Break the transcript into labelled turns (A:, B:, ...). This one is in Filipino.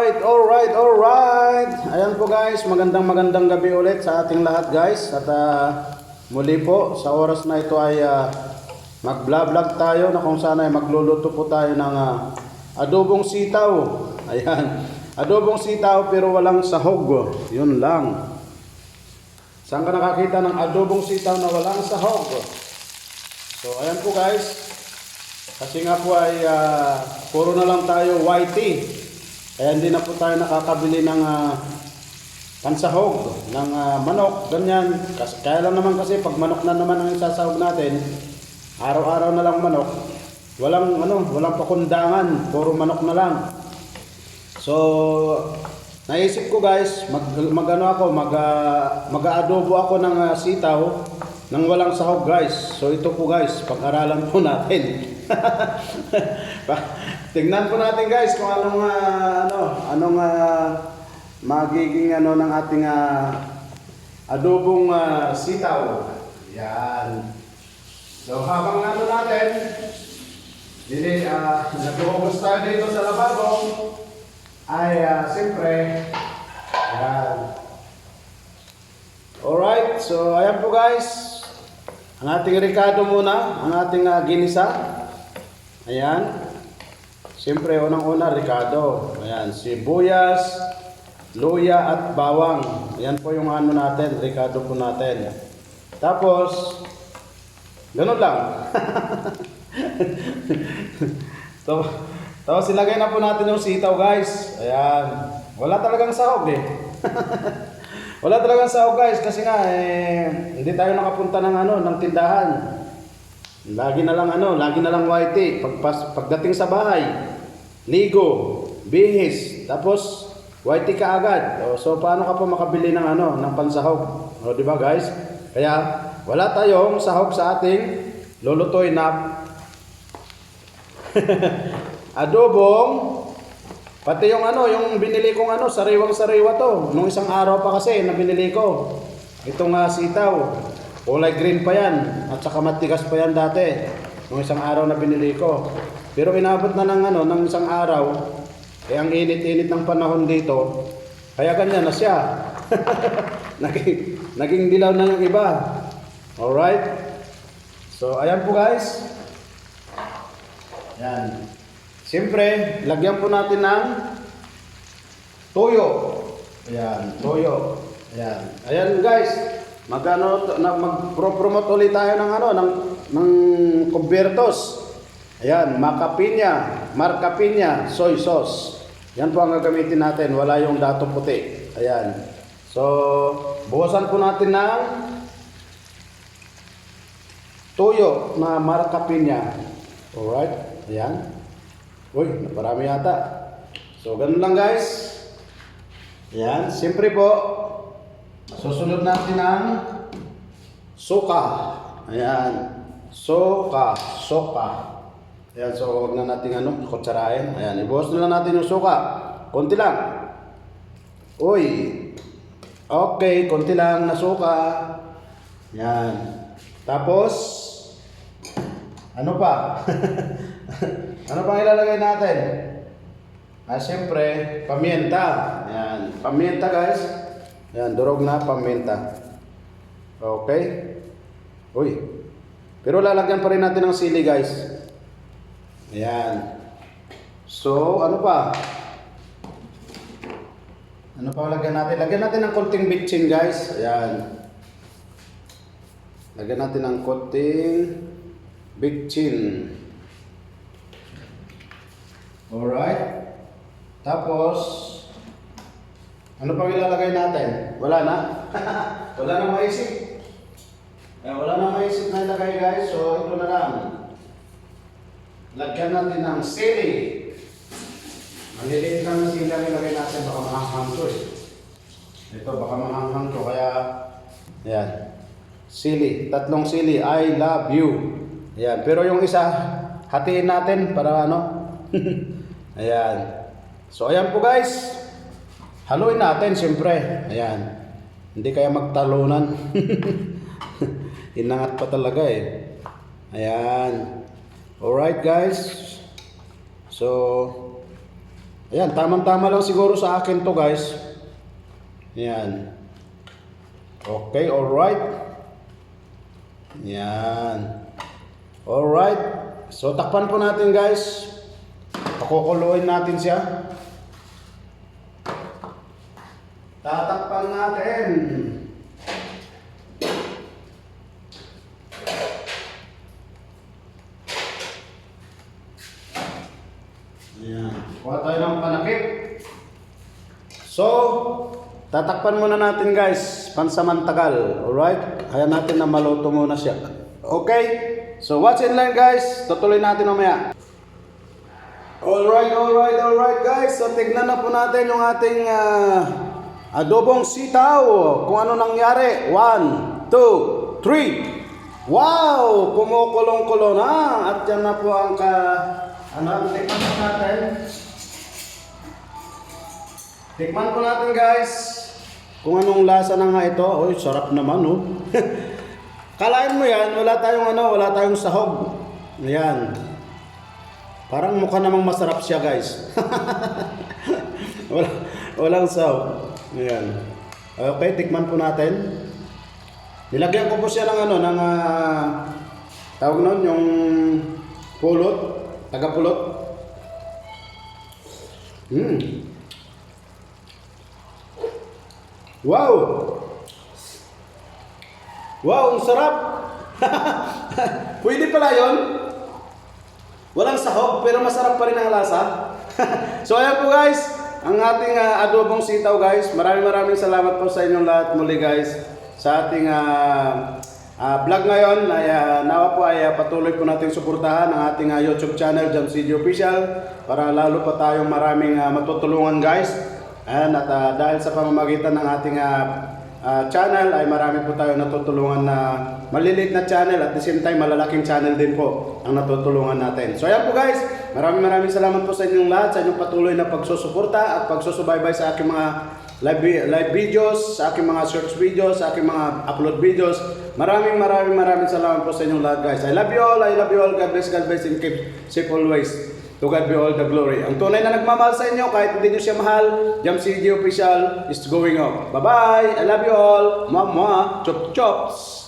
A: Alright. Ayan po guys, magandang gabi ulit sa ating lahat guys. At muli po, sa oras na ito ay mag-vlog tayo na kung saan ay magluluto po tayo ng adobong sitaw. Ayan, adobong sitaw pero walang sahog. Yun lang. Saan ka nakakita ng adobong sitaw na walang sahog? So ayan po guys. Kasi nga po ay puro na lang tayo white tea. Kaya hindi na po tayo nakakabili ng pansahog, ng manok, ganyan. Kaya lang naman kasi pag manok na naman ang isasahog natin, araw-araw na lang manok, walang pakundangan, puro manok na lang. So, naisip ko guys, mag-adobo ako ng sitaw nang walang sahog guys. So ito po guys, pag-aralan po natin. Tingnan po natin guys kung anong magiging ng ating adobong sitaw. Yan. So habang natin, nag-uubos tayo dito sa lababo, ay siyempre, yan. Alright, so ayan po guys. Ang ating ricado muna, ang ating ginisa. Ayan. Siyempre, unang-una, ricado. Ayan, sibuyas, luya at bawang. Ayan po yung natin, ricado po natin. Tapos, ganun lang. Tapos ilagay na po natin yung sitaw guys. Ayan. Wala talagang sahog eh. Wala talagang sahog guys kasi nga hindi tayo nakapunta ng tindahan. Lagi na lang white tea. Pagdating sa bahay, ligo, bihis, tapos white tea ka agad. So paano ka pa makabili ng pansahog? O di ba guys? Kaya wala tayong sahog sa ating lulutuin na adobong. Pati yung binili kong sariwang-sariwa to. Nung isang araw pa kasi na binili ko. Itong sitaw. Kulay green pa yan. At saka matigas pa yan dati. Nung isang araw na binili ko. Pero inabot na ng isang araw. Ang init-init ng panahon dito. Kaya ganyan na siya. naging dilaw na yung iba. Alright? So, ayan po guys. Yan. Siyempre, lagyan po natin ng toyo. Ayan, toyo. Ayan. Ayan guys, mag-promote ulit tayo ng Kubertos. Ayan, Marca Piña, soy sauce. Yan po ang gagamitin natin, wala yung dato puti. Ayan. So, buhusan po natin ng toyo na Marca Piña. Alright, ayan. Uy, naparami yata. So, ganun lang guys. Yan, siyempre po, susunod natin ang suka. Ayan, suka. Ayan, so huwag na natin kutsarain. Ayan, ibuhos na lang natin yung suka. Konti lang. Uy, okay, konti lang na suka. Ayan. Tapos, ano pa? Ano pang ilalagay natin? Siyempre, pamienta. Ayan, pamienta guys. Ayan, durog na pamienta. Okay? Uy. Pero lalagyan pa rin natin ng sili guys. Ayan. So, ano pa? Ano pa lagyan natin? Lagyan natin ng konting bitchin guys. Ayan. Lagyan natin ng konting bitchin. Alright. Tapos, ano pang ilalagay natin? Wala na? Wala na maisip. Wala na maisip na ilagay guys. So, ito na lang. Lagyan natin ng sili. Maliliit lang na sili ang ilagay natin. Baka mahanghang to eh. Ito, baka mahanghang to. Kaya, ayan. Sili. 3 sili. I love you. Ayan. Pero yung isa, hatiin natin para Ayan. So, ayan po guys. Haluin natin siyempre. Ayan. Hindi kaya magtalunan. Inangat pa talaga eh. Ayan. Alright guys. So, Ayan, tamang-tama lang siguro sa akin to guys. Ayan. Okay, alright. Ayan. Alright. So, takpan po natin guys. Pakukuluin natin siya. Tatakpan natin. Ayan. Kuha tayo ng panakip. So, tatakpan muna natin guys. Pansamantagal. Alright? Hayaan natin na maluto muna siya. Okay? So, watch and learn guys. Tutuloy natin mamaya. Alright guys. So, tignan na po natin yung ating adobong sitaw. Kung ano nangyari. 1, 2, 3. Wow! Kumukulong-kulo na. At yan na po ang tikman po natin. Tikman po natin guys. Kung anong lasa na nga ito. Uy, sarap naman oh. Kalain mo yan, wala tayong sahog. Ayan. Parang mukha namang masarap siya guys. Walang sahog. Ayan. Okay, tikman po natin. Nilagyan ko po siya ng tawag nun, yung pulot. Tagapulot. Wow! Wow, ang sarap! Pwede pala yun. Walang sahog, pero masarap pa rin ang lasa. So ayan po guys, ang ating adobong sitaw guys. Maraming salamat po sa inyong lahat muli guys. Sa ating vlog ngayon ay nawa po ay patuloy po nating suportahan ang ating YouTube channel Jam CD Official para lalo pa tayong maraming matutulungan guys. At dahil sa pamamagitan ng ating channel ay marami po tayo natutulungan na maliliit na channel at the same time malalaking channel din po ang natutulungan natin. So ayan po guys, maraming salamat po sa inyong lahat sa inyong patuloy na pagsusuporta at pagsusubaybay sa aking mga live videos, sa aking mga search videos, sa aking mga upload videos. Maraming salamat po sa inyong lahat guys. I love you all. God bless and keep safe always. To God be all the glory. Ang tunay na nagmamahal sa inyo, kahit hindi nyo siya mahal, Jam CD Official is going up. Bye-bye! I love you all! Mwah-mwah! Chop-chops!